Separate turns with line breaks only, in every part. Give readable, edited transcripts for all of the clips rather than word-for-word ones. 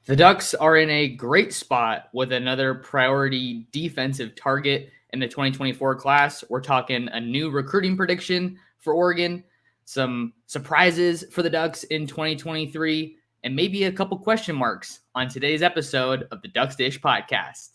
The Ducks are in a great spot with another priority defensive target in the 2024 class. We're talking a new recruiting prediction for Oregon, some surprises for the Ducks in 2023, and maybe a couple question marks on today's episode of the Ducks Dish podcast.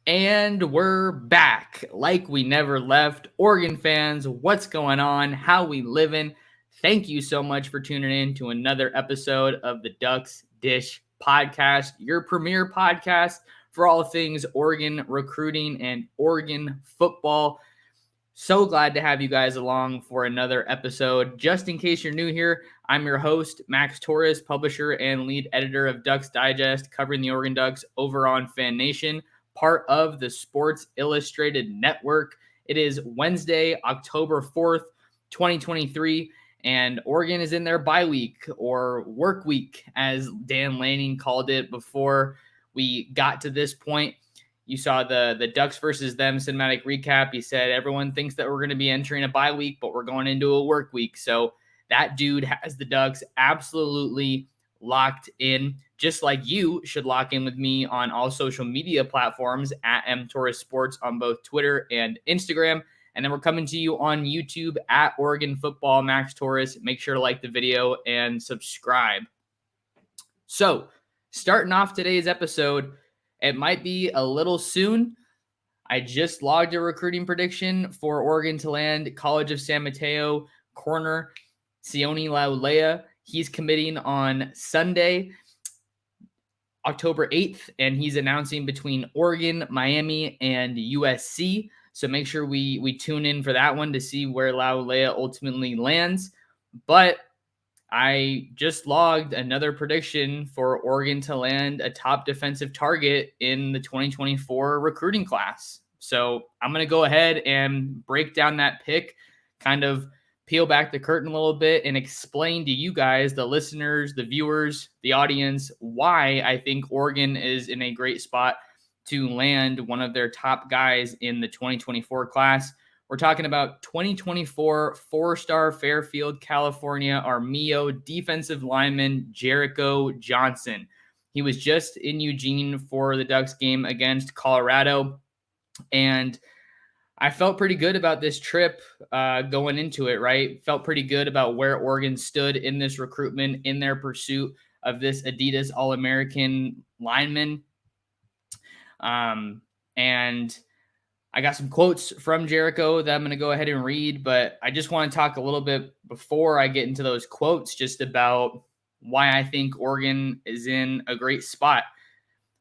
And we're back like we never left. Oregon fans, what's going on? How we living? Thank you so much for tuning in to another episode of the Ducks Dish podcast, your premier podcast for all things Oregon recruiting and Oregon football. So glad to have you guys along for another episode. Just in case you're new here, I'm your host, Max Torres, publisher and lead editor of Ducks Digest, covering the Oregon Ducks over on Fan Nation, part of the Sports Illustrated Network. It is Wednesday, October 4th, 2023, and Oregon is in their bye week or work week, as Dan Lanning called it before we got to this point. You saw the Ducks versus them cinematic recap. He said everyone thinks that we're going to be entering a bye week, but we're going into a work week. So that dude has the Ducks absolutely locked in, just like you should lock in with me on all social media platforms at mtorresports on both Twitter and Instagram. And then we're coming to you on YouTube at Oregon Football Max Torres. Make sure to like the video and subscribe. So starting off today's episode, it might be a little soon. I just logged a recruiting prediction for Oregon to land College of San Mateo corner Sione Laulea. He's committing on Sunday, October 8th, and he's announcing between Oregon, Miami, and USC. So make sure we tune in for that one to see where Laulea ultimately lands. But I just logged another prediction for Oregon to land a top defensive target in the 2024 recruiting class. So I'm going to go ahead and break down that pick, kind of peel back the curtain a little bit and explain to you guys, the listeners, the viewers, the audience, why I think Oregon is in a great spot to land one of their top guys in the 2024 class. We're talking about 2024 four-star Fairfield, California, Armio defensive lineman Jericho Johnson. He was just in Eugene for the Ducks game against Colorado, and I felt pretty good about this trip going into it, right? Felt pretty good about where Oregon stood in this recruitment, in their pursuit of this Adidas All-American lineman. And I got some quotes from Jericho that I'm going to go ahead and read, but I just want to talk a little bit before I get into those quotes just about why I think Oregon is in a great spot.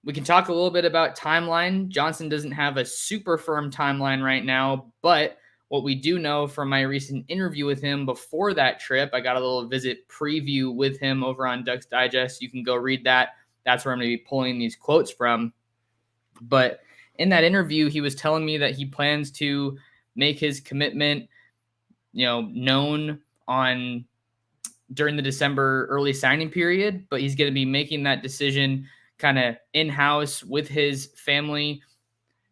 We can talk a little bit about timeline. Johnson doesn't have a super firm timeline right now, but what we do know from my recent interview with him before that trip, I got a little visit preview with him over on Ducks Digest. You can go read that. That's where I'm going to be pulling these quotes from. But in that interview, he was telling me that he plans to make his commitment, known during the December early signing period, but he's going to be making that decision kind of in-house with his family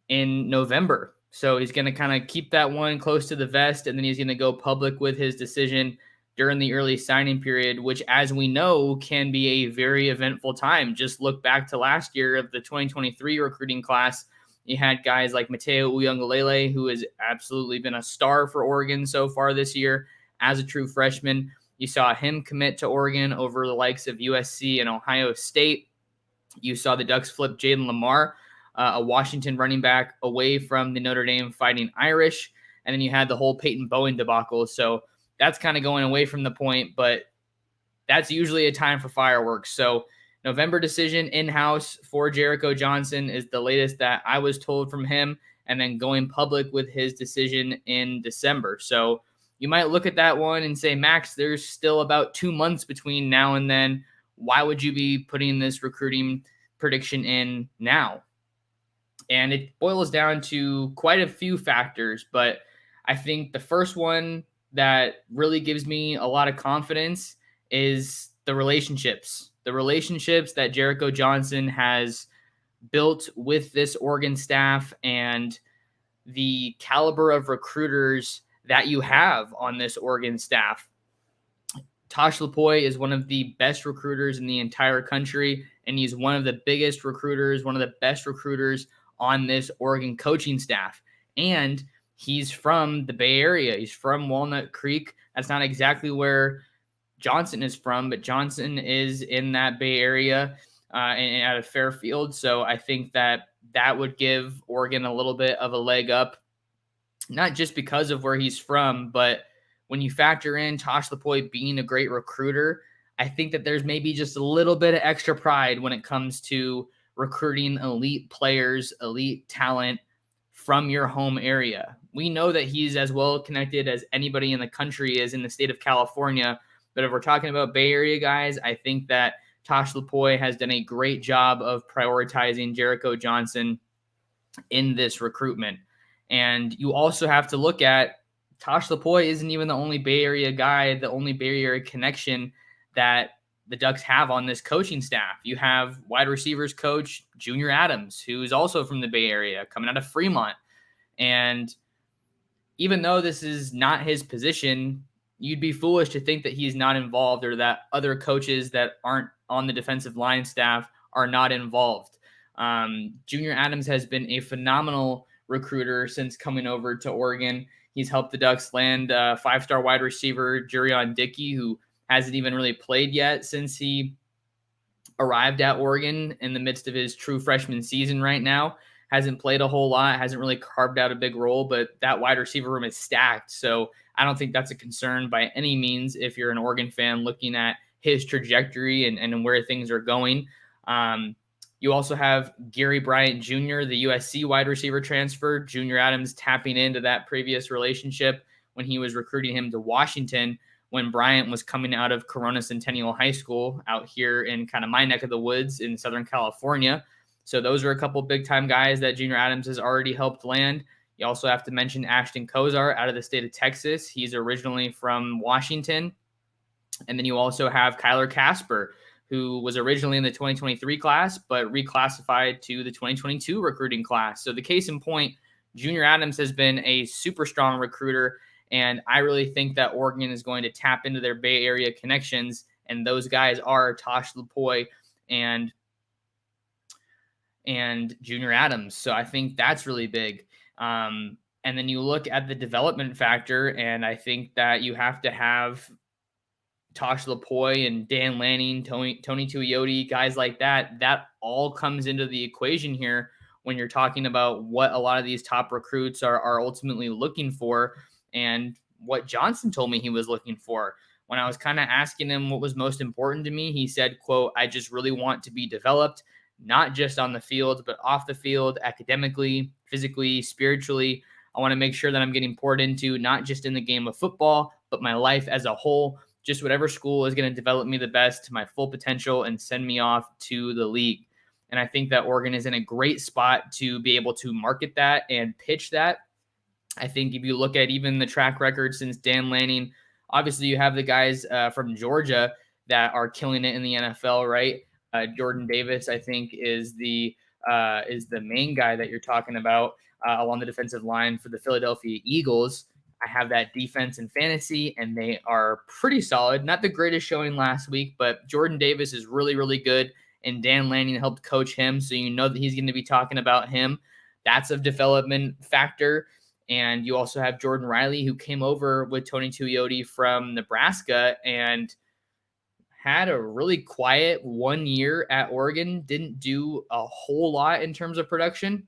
in November. So he's going to kind of keep that one close to the vest, and then he's going to go public with his decision during the early signing period, which, as we know, can be a very eventful time. Just look back to last year of the 2023 recruiting class. You had guys like Mateo Uyunglele, who has absolutely been a star for Oregon so far this year as a true freshman. You saw him commit to Oregon over the likes of USC and Ohio State. You saw the Ducks flip Jaden Lamar, a Washington running back, away from the Notre Dame Fighting Irish. And then you had the whole Peyton Bowen debacle. So that's kind of going away from the point, but that's usually a time for fireworks. So November decision in-house for Jericho Johnson is the latest that I was told from him, and then going public with his decision in December. So you might look at that one and say, Max, there's still about 2 months between now and then. Why would you be putting this recruiting prediction in now? And it boils down to quite a few factors, but I think the first one that really gives me a lot of confidence is the relationships that Jericho Johnson has built with this Oregon staff and the caliber of recruiters that you have on this Oregon staff. Tosh Lupoi is one of the best recruiters in the entire country, and he's one of the biggest recruiters, one of the best recruiters on this Oregon coaching staff. And he's from the Bay Area. He's from Walnut Creek. That's not exactly where Johnson is from, but Johnson is in that Bay Area and out of Fairfield. So I think that would give Oregon a little bit of a leg up, not just because of where he's from, but when you factor in Tosh Lupoi being a great recruiter, I think that there's maybe just a little bit of extra pride when it comes to recruiting elite players, elite talent from your home area. We know that he's as well connected as anybody in the country is in the state of California. But if we're talking about Bay Area guys, I think that Tosh Lupoi has done a great job of prioritizing Jericho Johnson in this recruitment. And you also have to look at Tosh Lupoi isn't even the only Bay Area guy, the only Bay Area connection that the Ducks have on this coaching staff. You have wide receivers coach Junior Adams, who's also from the Bay Area, coming out of Fremont. And even though this is not his position, you'd be foolish to think that he's not involved or that other coaches that aren't on the defensive line staff are not involved. Junior Adams has been a phenomenal recruiter since coming over to Oregon. He's helped the Ducks land five-star wide receiver Jurion Dickey, who hasn't even really played yet since he arrived at Oregon in the midst of his true freshman season right now. Hasn't played a whole lot, hasn't really carved out a big role, but that wide receiver room is stacked. So I don't think that's a concern by any means if you're an Oregon fan looking at his trajectory and where things are going. You also have Gary Bryant Jr., the USC wide receiver transfer. Junior Adams tapping into that previous relationship when he was recruiting him to Washington when Bryant was coming out of Corona Centennial High School out here in kind of my neck of the woods in Southern California. So those are a couple big-time guys that Junior Adams has already helped land. You also have to mention Ashton Kozar out of the state of Texas. He's originally from Washington. And then you also have Kyler Casper, who was originally in the 2023 class, but reclassified to the 2022 recruiting class. So the case in point, Junior Adams has been a super strong recruiter, and I really think that Oregon is going to tap into their Bay Area connections, and those guys are Tosh Lupoi and Junior Adams. So I think that's really big. And then you look at the development factor, and I think that you have to have Tosh Lupoi and Dan Lanning, Tony Tuioti, guys like that. That all comes into the equation here when you're talking about what a lot of these top recruits are ultimately looking for, and what Johnson told me he was looking for. When I was kind of asking him what was most important to me, he said, quote, "I just really want to be developed, not just on the field, but off the field, academically, physically, spiritually. I want to make sure that I'm getting poured into, not just in the game of football, but my life as a whole. Just whatever school is going to develop me the best to my full potential and send me off to the league." And I think that Oregon is in a great spot to be able to market that and pitch that. I think if you look at even the track record since Dan Lanning, obviously you have the guys from Georgia that are killing it in the NFL, right? Jordan Davis, I think, is the main guy that you're talking about along the defensive line for the Philadelphia Eagles. I have that defense in fantasy, and they are pretty solid. Not the greatest showing last week, but Jordan Davis is really, really good, and Dan Lanning helped coach him, so you know that he's going to be talking about him. That's a development factor. And you also have Jordan Riley, who came over with Tony Tuioti from Nebraska and had a really quiet 1 year at Oregon, didn't do a whole lot in terms of production,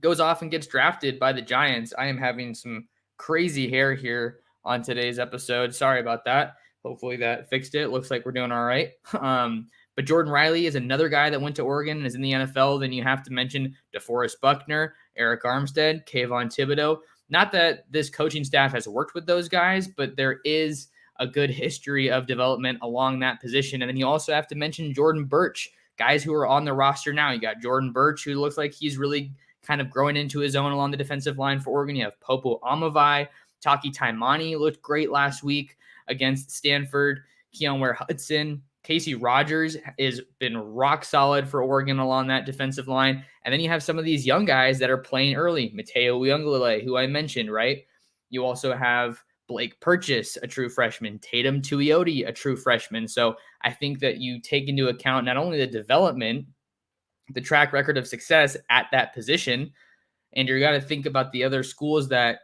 goes off and gets drafted by the Giants. I am having some crazy hair here on today's episode. Sorry about that. Hopefully that fixed it. Looks like we're doing all right. But Jordan Riley is another guy that went to Oregon and is in the NFL. Then you have to mention DeForest Buckner, Eric Armstead, Kayvon Thibodeau. Not that this coaching staff has worked with those guys, but there is a good history of development along that position. And then you also have to mention Jordan Birch, guys who are on the roster now. You got Jordan Birch, who looks like he's really kind of growing into his own along the defensive line for Oregon. You have Popo Amavai. Taki Taimani looked great last week against Stanford. Keonware Hudson, Casey Rogers has been rock solid for Oregon along that defensive line. And then you have some of these young guys that are playing early. Mateo Uiagalelei, who I mentioned, right? You also have Blake Purchase, a true freshman. Tatum Tuioti, a true freshman. So I think that you take into account not only the development, the track record of success at that position, and you got to think about the other schools that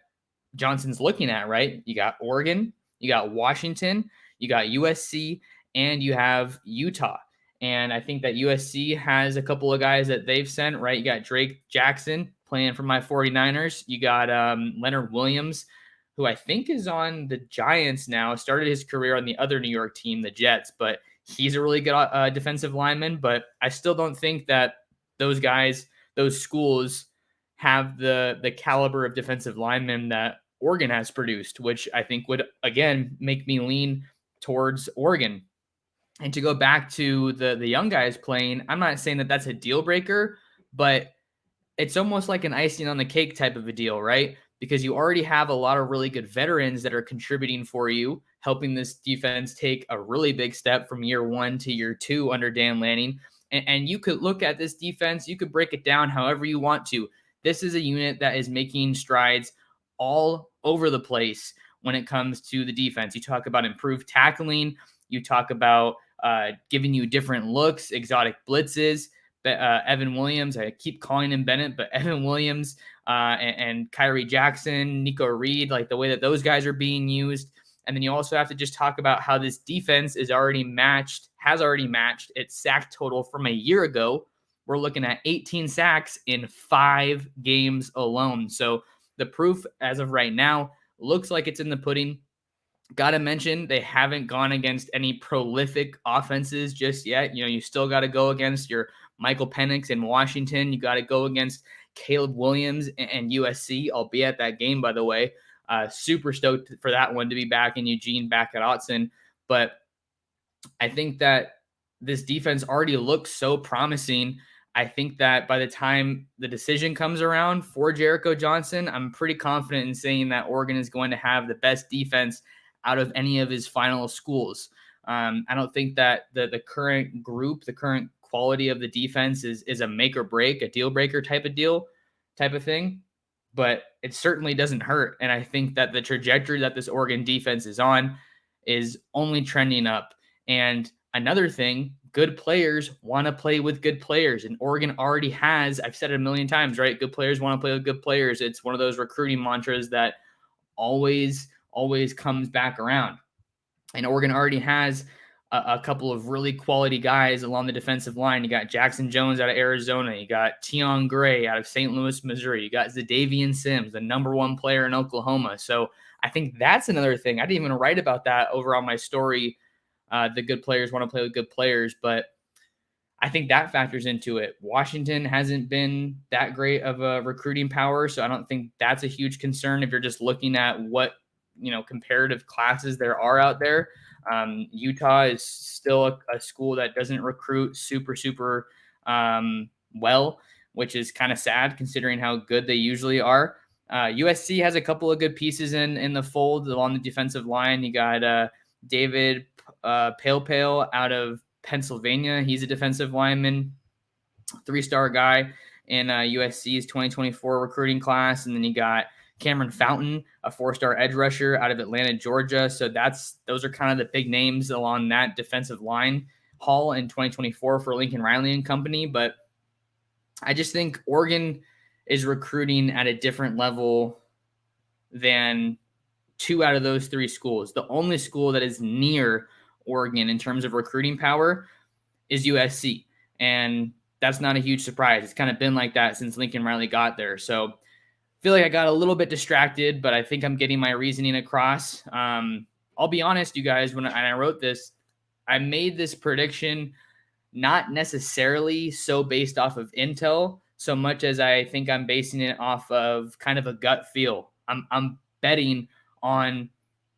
Johnson's looking at, right? You got Oregon, you got Washington, you got USC, and you have Utah. And I think that USC has a couple of guys that they've sent, right? You got Drake Jackson playing for my 49ers. You got Leonard Williams, who I think is on the Giants now, started his career on the other New York team, the Jets, but he's a really good defensive lineman. But I still don't think that those guys, those schools have the caliber of defensive linemen that Oregon has produced, which I think would, again, make me lean towards Oregon. And to go back to the young guys playing, I'm not saying that that's a deal breaker, but it's almost like an icing on the cake type of a deal, right? Because you already have a lot of really good veterans that are contributing for you, helping this defense take a really big step from year 1 to year 2 under Dan Lanning. And you could look at this defense, you could break it down however you want to. This is a unit that is making strides all over the place when it comes to the defense. You talk about improved tackling, you talk about giving you different looks, exotic blitzes. Evan Williams, I keep calling him Bennett, but Evan Williams and Kyrie Jackson, Nico Reed, like the way that those guys are being used. And then you also have to just talk about how this defense has already matched its sack total from a year ago. We're looking at 18 sacks in 5 games alone. So the proof as of right now looks like it's in the pudding. Got to mention, they haven't gone against any prolific offenses just yet. You still got to go against your Michael Penix in Washington. You got to go against Caleb Williams and USC. I'll be at that game, by the way. Super stoked for that one to be back in Eugene, back at Autzen. But I think that this defense already looks so promising. I think that by the time the decision comes around for Jericho Johnson, I'm pretty confident in saying that Oregon is going to have the best defense out of any of his final schools. I don't think that the current group, the current quality of the defense is a make or break, a deal breaker type of thing, but it certainly doesn't hurt. And I think that the trajectory that this Oregon defense is on is only trending up. And another thing, good players want to play with good players. And Oregon already has, I've said it a million times, right? Good players want to play with good players. It's one of those recruiting mantras that always comes back around. And Oregon already has a couple of really quality guys along the defensive line. You got Jackson Jones out of Arizona. You got Tion Gray out of St. Louis, Missouri. You got Zadavian Sims, the number 1 player in Oklahoma. So I think that's another thing. I didn't even write about that over on my story. The good players want to play with good players, but I think that factors into it. Washington hasn't been that great of a recruiting power, so I don't think that's a huge concern if you're just looking at what comparative classes there are out there. Utah is still a school that doesn't recruit super well, which is kind of sad considering how good they usually are. USC has a couple of good pieces in the fold along the defensive line. You got David Pale out of Pennsylvania. He's a defensive lineman, 3-star guy in USC's 2024 recruiting class. And then you got Cameron Fountain, a 4-star edge rusher out of Atlanta, Georgia. So those are kind of the big names along that defensive line haul in 2024 for Lincoln Riley and company. But I just think Oregon is recruiting at a different level than 2 out of those 3 schools. The only school that is near Oregon in terms of recruiting power is USC. And that's not a huge surprise. It's kind of been like that since Lincoln Riley got there. So I feel like I got a little bit distracted, but I think I'm getting my reasoning across. I'll be honest, you guys, when I wrote this, I made this prediction not necessarily so based off of intel, so much as I think I'm basing it off of kind of a gut feel. I'm betting on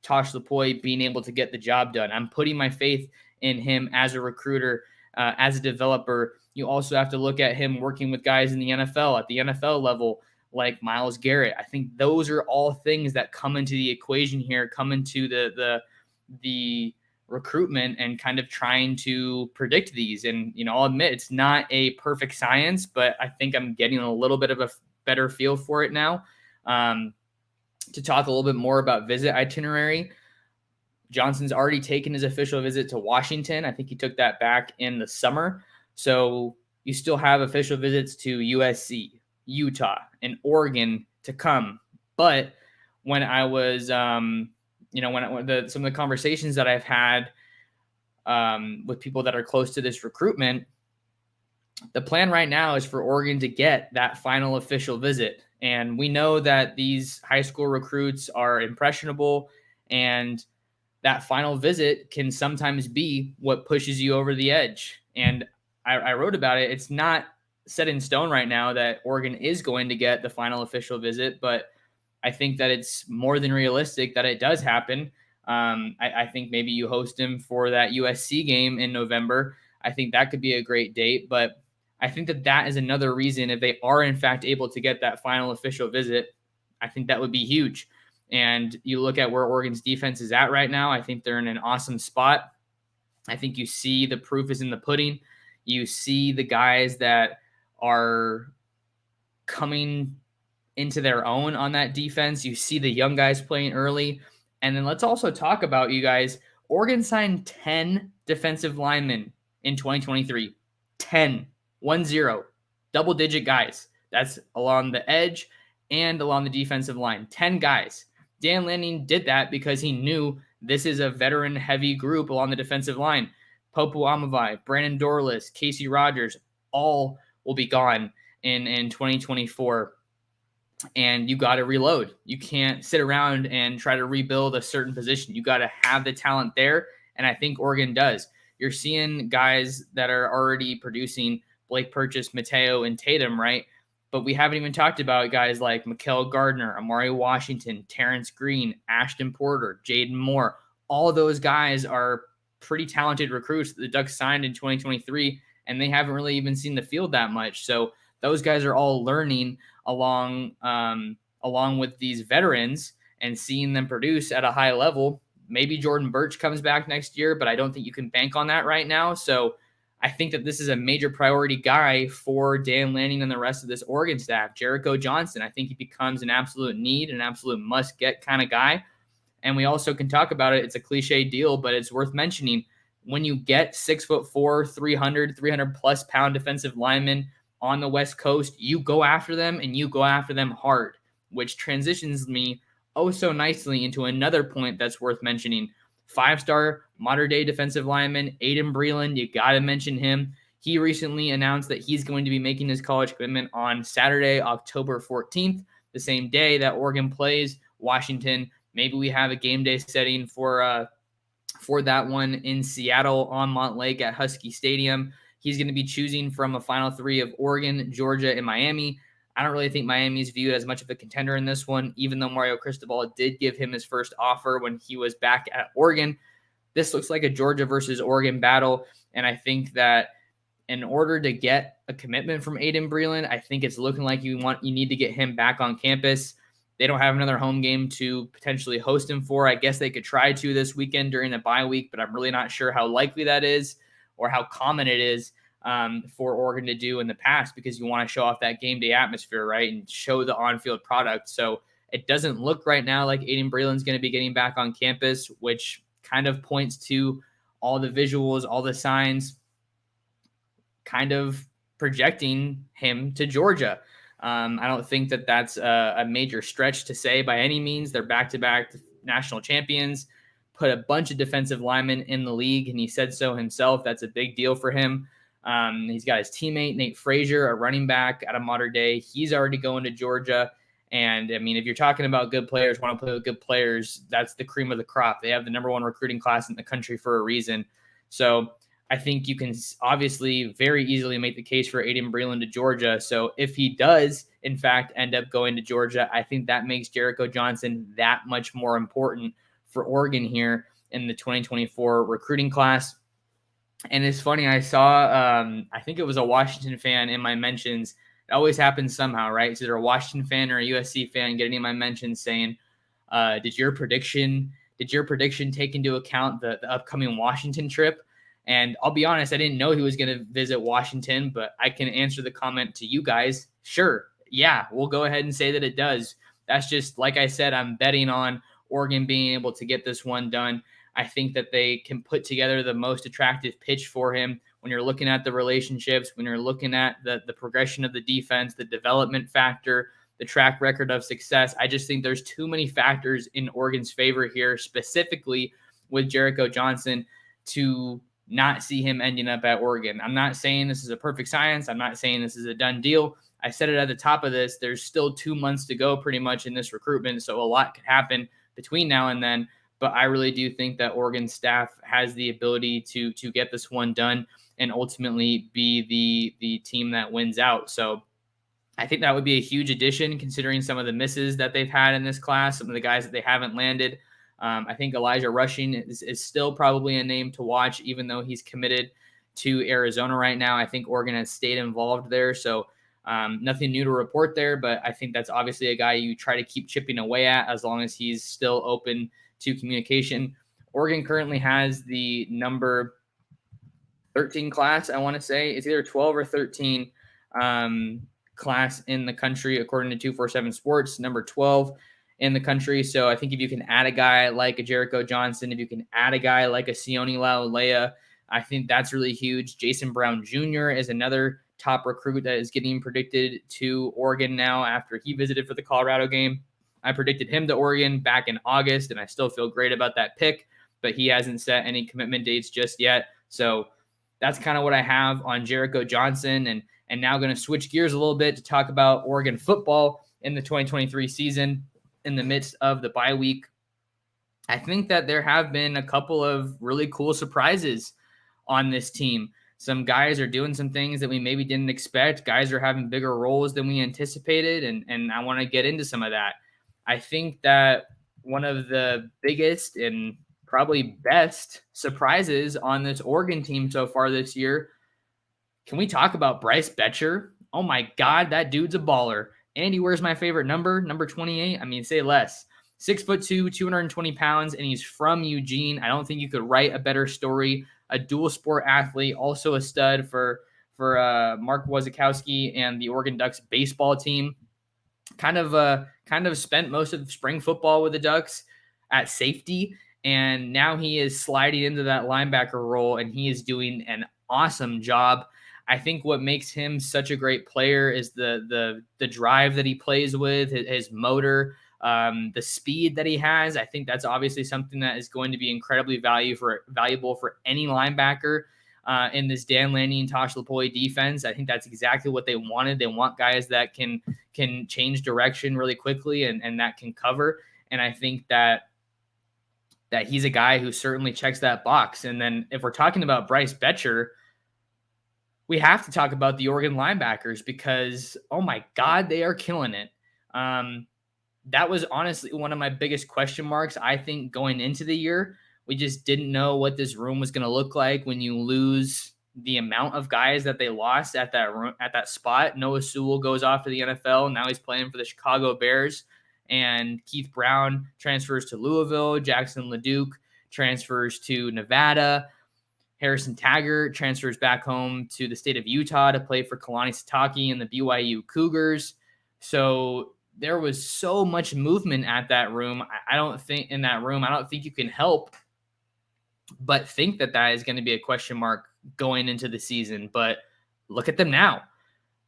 Tosh Lupoi being able to get the job done. I'm putting my faith in him as a recruiter, as a developer. You also have to look at him working with guys in the NFL at the NFL level, like Myles Garrett. I think those are all things that come into the equation here, come into the recruitment and kind of trying to predict these. And, I'll admit it's not a perfect science, but I think I'm getting a little bit of a better feel for it now. To talk a little bit more about visit itinerary, Johnson's already taken his official visit to Washington. I think he took that back in the summer. So you still have official visits to USC, Utah, and Oregon to come. But when I was, some of the conversations that I've had with people that are close to this recruitment, the plan right now is for Oregon to get that final official visit. And we know that these high school recruits are impressionable, and that final visit can sometimes be what pushes you over the edge. And I wrote about it. It's not set in stone right now that Oregon is going to get the final official visit, but I think that it's more than realistic that it does happen. I think maybe you host him for that USC game in November. I think that could be a great date, but I think that is another reason, if they are in fact able to get that final official visit, I think that would be huge. And you look at where Oregon's defense is at right now, I think they're in an awesome spot. I think you see the proof is in the pudding. You see the guys that are coming into their own on that defense. You see the young guys playing early. And then let's also talk about, you guys, Oregon signed 10 defensive linemen in 2023. 10, 1-0, double-digit guys. That's along the edge and along the defensive line. 10 guys. Dan Lanning did that because he knew this is a veteran-heavy group along the defensive line. Popu Amavai, Brandon Dorless, Casey Rogers, all will be gone in 2024. And you got to reload. You can't sit around and try to rebuild a certain position. You got to have the talent there, and I think Oregon does. You're seeing guys that are already producing, Blake Purchase, Mateo, and Tatum, right? But we haven't even talked about guys like Mikael Gardner, Amari Washington, Terrence Green, Ashton Porter, Jaden Moore. All those guys are pretty talented recruits that the Ducks signed in 2023, and they haven't really even seen the field that much. So those guys are all learning along with these veterans and seeing them produce at a high level. Maybe Jordan Birch comes back next year, but I don't think you can bank on that right now. So I think that this is a major priority guy for Dan Lanning and the rest of this Oregon staff. Jericho Johnson, I think he becomes an absolute need, an absolute must-get kind of guy. And we also can talk about it. It's a cliche deal, but it's worth mentioning. When you get 6'4", 300 plus pound defensive linemen on the West Coast, you go after them, and you go after them hard, which transitions me oh so nicely into another point that's worth mentioning. 5-star modern-day defensive lineman Aiden Breland, you got to mention him. He recently announced that he's going to be making his college commitment on Saturday, October 14th, the same day that Oregon plays Washington. Maybe we have a game day setting for that one in Seattle on Montlake at Husky Stadium. He's going to be choosing from a final three of Oregon, Georgia, and Miami. I don't really think Miami is viewed as much of a contender in this one, even though Mario Cristobal did give him his first offer when he was back at Oregon. This looks like a Georgia versus Oregon battle, and I think that in order to get a commitment from Aiden Breland, I think it's looking like you need to get him back on campus. They don't have another home game to potentially host him for. I guess they could try to this weekend during the bye week, but I'm really not sure how likely that is or how common it is for Oregon to do in the past, because you want to show off that game day atmosphere, right, and show the on-field product. So it doesn't look right now like Aiden Breland's going to be getting back on campus, which kind of points to all the visuals, all the signs kind of projecting him to Georgia. I don't think that that's a major stretch to say by any means. They're back-to-back national champions, put a bunch of defensive linemen in the league, and he said so himself. That's a big deal for him. He's got his teammate, Nate Frazier, a running back out of modern day. He's already going to Georgia. And, I mean, if you're talking about good players, want to play with good players, that's the cream of the crop. They have the number one recruiting class in the country for a reason. So I think you can obviously very easily make the case for Aiden Breland to Georgia. So if he does, in fact, end up going to Georgia, I think that makes Jericho Johnson that much more important for Oregon here in the 2024 recruiting class. And it's funny, I saw, I think it was a Washington fan in my mentions. It always happens somehow, right? It's either a Washington fan or a USC fan getting in my mentions saying, did your prediction did your prediction take into account the upcoming Washington trip? And I'll be honest, I didn't know he was going to visit Washington, but I can answer the comment to you guys. Sure. Yeah, we'll go ahead and say that it does. That's just, like I said, I'm betting on Oregon being able to get this one done. I think that they can put together the most attractive pitch for him when you're looking at the relationships, when you're looking at the progression of the defense, the development factor, the track record of success. I just think there's too many factors in Oregon's favor here, specifically with Jericho Johnson, to not see him ending up at Oregon. I'm not saying this is a perfect science. I'm not saying this is a done deal. I said it at the top of this. There's still 2 months to go pretty much in this recruitment, so a lot could happen between now and then. But I really do think that Oregon staff has the ability to get this one done and ultimately be the team that wins out. So I think that would be a huge addition considering some of the misses that they've had in this class, some of the guys that they haven't landed. I think Elijah Rushing is still probably a name to watch, even though he's committed to Arizona right now. I think Oregon has stayed involved there. So nothing new to report there, but I think that's obviously a guy you try to keep chipping away at as long as he's still open to communication. Oregon currently has the number 13 class, I want to say. It's either 12 or 13 class in the country, according to 247 Sports, number 12 in the country. So I think if you can add a guy like a Jericho Johnson, if you can add a guy like a Sione Laulea, I think that's really huge. Jason Brown Jr. is another top recruit that is getting predicted to Oregon now after he visited for the Colorado game. I predicted him to Oregon back in August, and I still feel great about that pick, but he hasn't set any commitment dates just yet. So that's kind of what I have on Jericho Johnson. And now going to switch gears a little bit to talk about Oregon football in the 2023 season in the midst of the bye week. I think that there have been a couple of really cool surprises on this team. Some guys are doing some things that we maybe didn't expect. Guys are having bigger roles than we anticipated, and I want to get into some of that. I think that one of the biggest and probably best surprises on this Oregon team so far this year, can we talk about Bryce Betcher? Oh my God, that dude's a baller. Andy, where's my favorite number? Number 28? I mean, say less. 6'2", 220 pounds, and he's from Eugene. I don't think you could write a better story. A dual sport athlete, also a stud for Mark Wazikowski and the Oregon Ducks baseball team. Kind of spent most of spring football with the Ducks at safety, and now he is sliding into that linebacker role, and he is doing an awesome job. I think what makes him such a great player is the drive that he plays with, his motor, the speed that he has. I think that's obviously something that is going to be incredibly valuable for any linebacker in this Dan Lanning, Tosh Lupoi defense. I think that's exactly what they wanted. They want guys that can change direction really quickly and that can cover. And I think that he's a guy who certainly checks that box. And then if we're talking about Bryce Betcher, we have to talk about the Oregon linebackers because, oh my God, they are killing it. That was honestly one of my biggest question marks, I think, going into the year. We just didn't know what this room was going to look like when you lose the amount of guys that they lost at that spot. Noah Sewell goes off to the NFL. Now he's playing for the Chicago Bears. And Keith Brown transfers to Louisville. Jackson LeDuc transfers to Nevada. Harrison Taggart transfers back home to the state of Utah to play for Kalani Sitake and the BYU Cougars. So there was so much movement at that room. I don't think you can help but think that is going to be a question mark going into the season. But look at them now.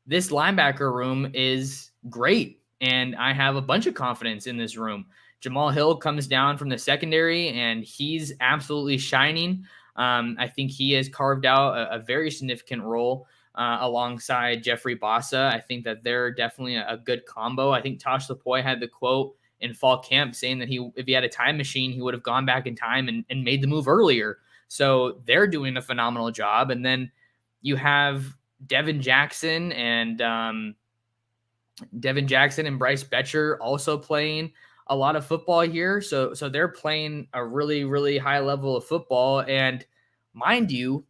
This linebacker room is great, and I have a bunch of confidence in this room. Jamal Hill comes down from the secondary, and he's absolutely shining. I think he has carved out a very significant role alongside Jeffrey Bassa. I think that they're definitely a good combo. I think Tosh Lupoi had the quote in fall camp saying that if he had a time machine, he would have gone back in time and made the move earlier. So they're doing a phenomenal job. And then you have Devin Jackson and Bryce Betcher also playing a lot of football here. So they're playing a really, really high level of football. And mind you,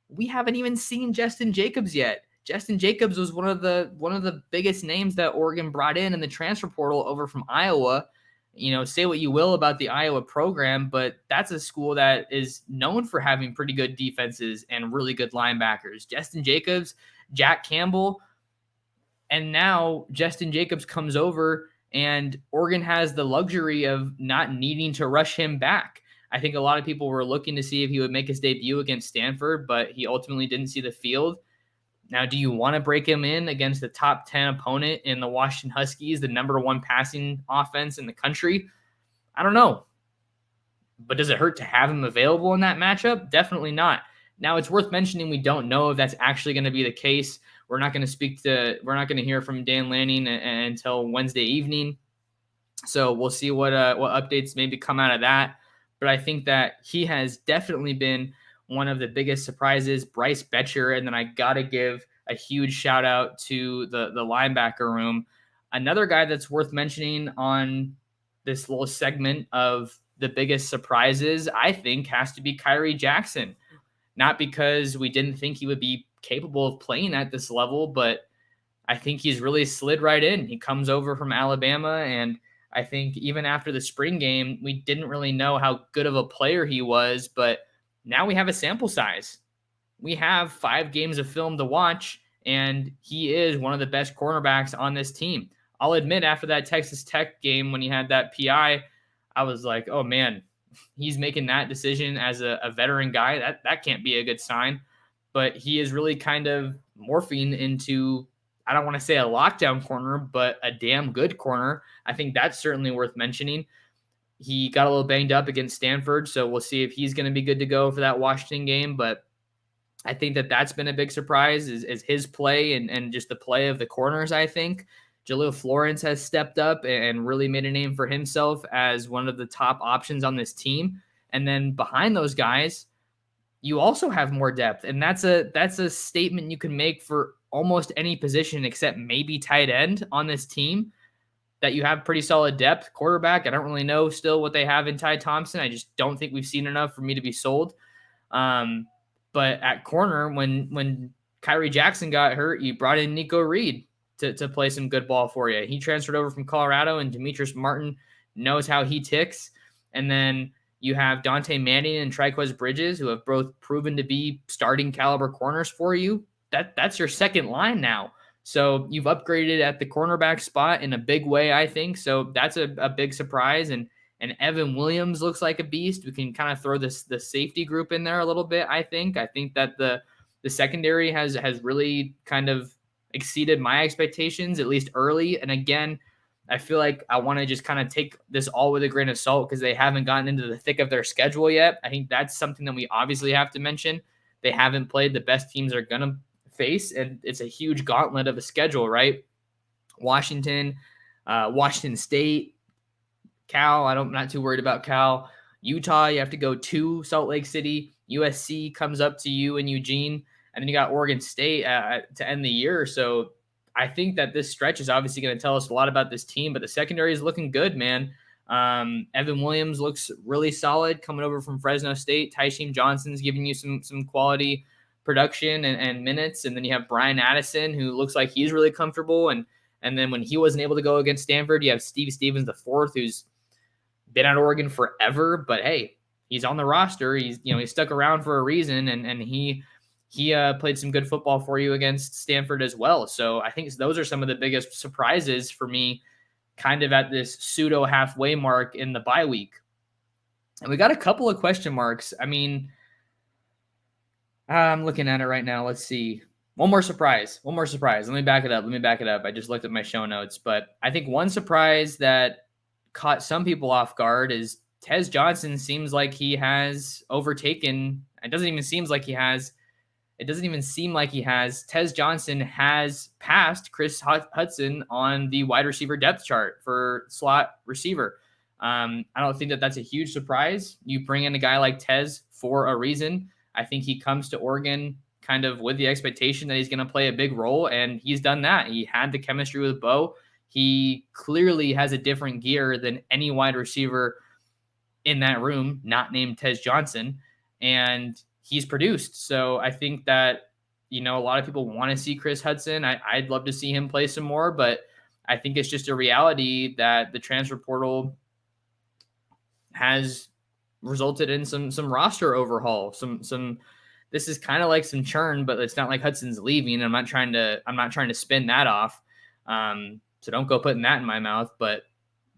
we haven't even seen Justin Jacobs yet. Justin Jacobs was one of the biggest names that Oregon brought in the transfer portal over from Iowa. Say what you will about the Iowa program, but that's a school that is known for having pretty good defenses and really good linebackers. Justin Jacobs, Jack Campbell, and now Justin Jacobs comes over and Oregon has the luxury of not needing to rush him back. I think a lot of people were looking to see if he would make his debut against Stanford, but he ultimately didn't see the field. Now, do you want to break him in against the top 10 opponent in the Washington Huskies, the number one passing offense in the country? I don't know. But does it hurt to have him available in that matchup? Definitely not. Now, it's worth mentioning we don't know if that's actually going to be the case. We're not going to hear from Dan Lanning until Wednesday evening. So we'll see what updates maybe come out of that. But I think that he has definitely been one of the biggest surprises. Bryce Betcher, and then I got to give a huge shout out to the linebacker room. Another guy that's worth mentioning on this little segment of the biggest surprises, I think, has to be Kyrie Jackson. Not because we didn't think he would be capable of playing at this level, but I think he's really slid right in. He comes over from Alabama, and I think even after the spring game, we didn't really know how good of a player he was, but now we have a sample size. We have 5 games of film to watch, and he is one of the best cornerbacks on this team. I'll admit, after that Texas Tech game, when he had that PI, I was like, oh man, he's making that decision as a veteran guy. That can't be a good sign. But he is really kind of morphing into, I don't want to say a lockdown corner, but a damn good corner. I think that's certainly worth mentioning. He got a little banged up against Stanford, so we'll see if he's going to be good to go for that Washington game. But I think that's been a big surprise is his play and just the play of the corners, I think. Jaleel Florence has stepped up and really made a name for himself as one of the top options on this team. And then behind those guys, you also have more depth. And that's a statement you can make for almost any position except maybe tight end on this team, that you have pretty solid depth. Quarterback, I don't really know still what they have in Ty Thompson. I just don't think we've seen enough for me to be sold. But at corner, when Kyrie Jackson got hurt, you brought in Nico Reed to play some good ball for you. He transferred over from Colorado, and Demetrius Martin knows how he ticks. And then you have Dante Manning and Triquez Bridges, who have both proven to be starting caliber corners for you. That's your second line now. So you've upgraded at the cornerback spot in a big way, I think. So that's a big surprise. And Evan Williams looks like a beast. We can kind of throw the safety group in there a little bit, I think. I think that the secondary has really kind of exceeded my expectations, at least early. And again, I feel like I want to just kind of take this all with a grain of salt because they haven't gotten into the thick of their schedule yet. I think that's something that we obviously have to mention. They haven't played the best teams they're going to face, and it's a huge gauntlet of a schedule, right? Washington, Washington State, Cal. I'm not too worried about Cal. Utah, you have to go to Salt Lake City. USC comes up to you in Eugene. And then you got Oregon State to end the year. So I think that this stretch is obviously going to tell us a lot about this team, but the secondary is looking good, man. Evan Williams looks really solid coming over from Fresno State. Tysheem Johnson's giving you some quality production and minutes. And then you have Brian Addison, who looks like he's really comfortable. And then when he wasn't able to go against Stanford, you have Steve Stevens IV, who's been at Oregon forever, but hey, he's on the roster. He's stuck around for a reason, and he played some good football for you against Stanford as well. So I think those are some of the biggest surprises for me, kind of at this pseudo halfway mark in the bye week. And we got a couple of question marks. I mean, I'm looking at it right now. Let's see. One more surprise. Let me back it up. I just looked at my show notes, but I think one surprise that caught some people off guard is Tez Johnson seems like he has overtaken. It doesn't even seem like he has. Tez Johnson has passed Chris Hudson on the wide receiver depth chart for slot receiver. I don't think that's a huge surprise. You bring in a guy like Tez for a reason. I think he comes to Oregon kind of with the expectation that he's going to play a big role, and he's done that. He had the chemistry with Bo. He clearly has a different gear than any wide receiver in that room, not named Tez Johnson, and he's produced. So I think that, a lot of people want to see Chris Hudson. I'd love to see him play some more, but I think it's just a reality that the transfer portal has resulted in some roster overhaul. This is kind of like some churn, but it's not like Hudson's leaving. I'm not trying to spin that off. So don't go putting that in my mouth, but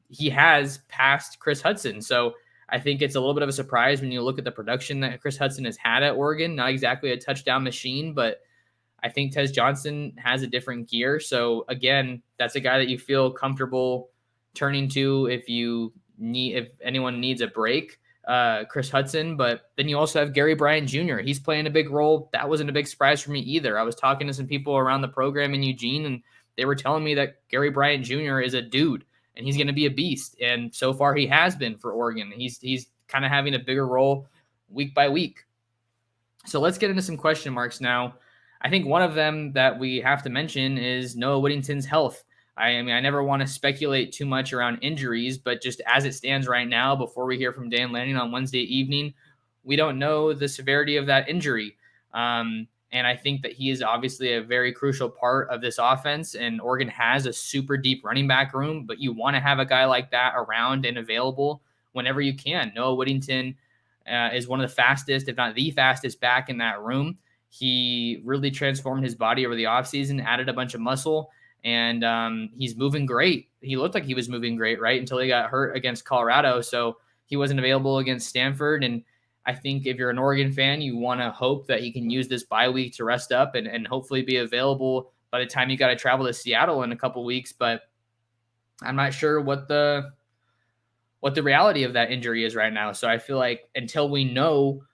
he has passed Chris Hudson. So I think it's a little bit of a surprise when you look at the production that Chris Hudson has had at Oregon. Not exactly a touchdown machine, but I think Tez Johnson has a different gear. So again, that's a guy that you feel comfortable turning to if anyone needs a break, Chris Hudson. But then you also have Gary Bryant Jr. He's playing a big role. That wasn't a big surprise for me either. I was talking to some people around the program in Eugene, and they were telling me that Gary Bryant Jr. is a dude and he's going to be a beast. And so far he has been for Oregon. He's kind of having a bigger role week by week. So let's get into some question marks now. I think one of them that we have to mention is Noah Whittington's health. I mean, I never want to speculate too much around injuries, but just as it stands right now, before we hear from Dan Lanning on Wednesday evening, we don't know the severity of that injury. And I think that he is obviously a very crucial part of this offense, and Oregon has a super deep running back room, but you want to have a guy like that around and available whenever you can. Noah Whittington is one of the fastest, if not the fastest back in that room. He really transformed his body over the offseason, added a bunch of muscle, and he's moving great. He looked like he was moving great, right, until he got hurt against Colorado. So he wasn't available against Stanford. And I think if you're an Oregon fan, you want to hope that he can use this bye week to rest up and hopefully be available by the time you got to travel to Seattle in a couple weeks. But I'm not sure what the reality of that injury is right now. So I feel like until we know,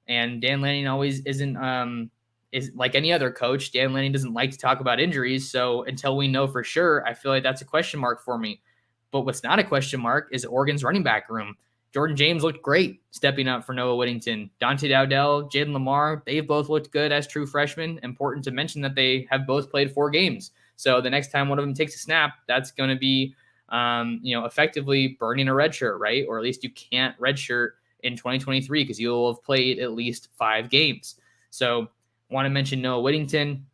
and Dan Lanning always is like any other coach, Dan Lanning doesn't like to talk about injuries. So until we know for sure, I feel like that's a question mark for me. But what's not a question mark is Oregon's running back room. Jordan James looked great stepping up for Noah Whittington. Dante Dowdell, Jaden Lamar, they've both looked good as true freshmen. Important to mention that they have both played 4 games. So the next time one of them takes a snap, that's going to be, effectively burning a red shirt, right? Or at least you can't redshirt in 2023 because you'll have played at least 5 games. So want to mention Noah Whittington.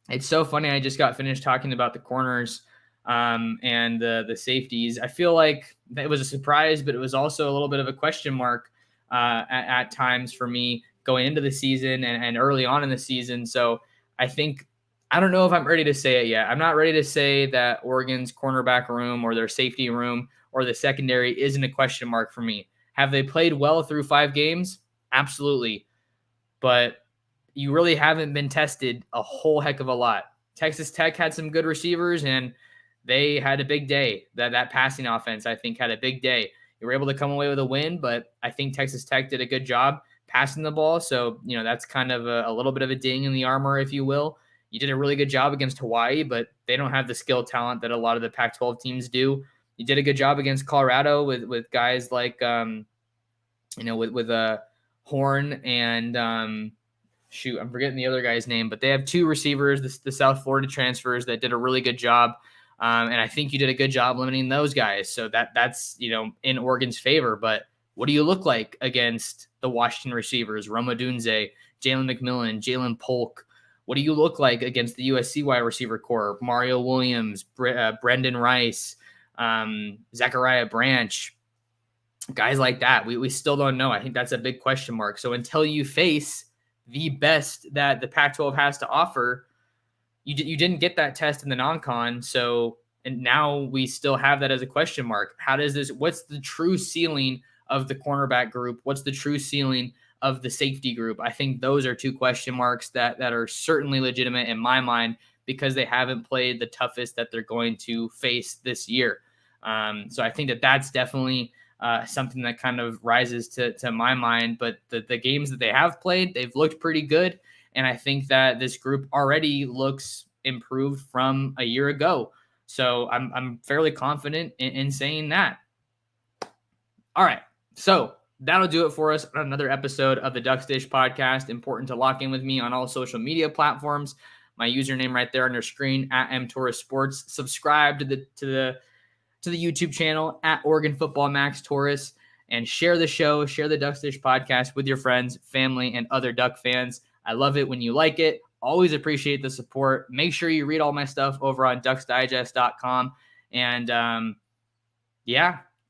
It's so funny. I just got finished talking about the corners and the safeties. I feel like it was a surprise, but it was also a little bit of a question mark at times for me going into the season and early on in the season. So I don't know if I'm ready to say it yet. I'm not ready to say that Oregon's cornerback room or their safety room or the secondary isn't a question mark for me. Have they played well through 5 games? Absolutely. But you really haven't been tested a whole heck of a lot. Texas Tech had some good receivers, and they had a big day. That passing offense, I think, had a big day. You were able to come away with a win, but I think Texas Tech did a good job passing the ball. So, that's kind of a little bit of a ding in the armor, if you will. You did a really good job against Hawaii, but they don't have the skill talent that a lot of the Pac-12 teams do. You did a good job against Colorado with guys like, with Horn and I'm forgetting the other guy's name, but they have 2 receivers, the South Florida transfers that did a really good job. And I think you did a good job limiting those guys. So that's, in Oregon's favor. But what do you look like against the Washington receivers, Roma Dunze, Jalen McMillan, Jalen Polk? What do you look like against the USC wide receiver core, Mario Williams, Brendan Rice, Zachariah Branch, guys like that? We still don't know. I think that's a big question mark. So until you face the best that the Pac-12 has to offer, you didn't get that test in the non-con. So, and now we still have that as a question mark. What's the true ceiling of the cornerback group? What's the true ceiling of the safety group? I think those are 2 question marks that are certainly legitimate in my mind because they haven't played the toughest that they're going to face this year. So I think that's definitely something that kind of rises to my mind. But the games that they have played, they've looked pretty good. And I think that this group already looks improved from a year ago. So I'm fairly confident in saying that. All right. So that'll do it for us on another episode of the Ducks Dish podcast. Important to lock in with me on all social media platforms. My username right there on your screen @mtorres sports. Subscribe to the YouTube channel @Oregon Football Max Torres, and share the show, share the Ducks Dish podcast with your friends, family, and other Duck fans. I love it when you like it. Always appreciate the support. Make sure you read all my stuff over on ducksdigest.com. And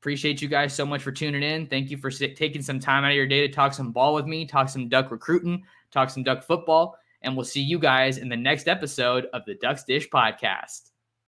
Appreciate you guys so much for tuning in. Thank you for taking some time out of your day to talk some ball with me, talk some Duck recruiting, talk some Duck football, and we'll see you guys in the next episode of the Ducks Dish Podcast.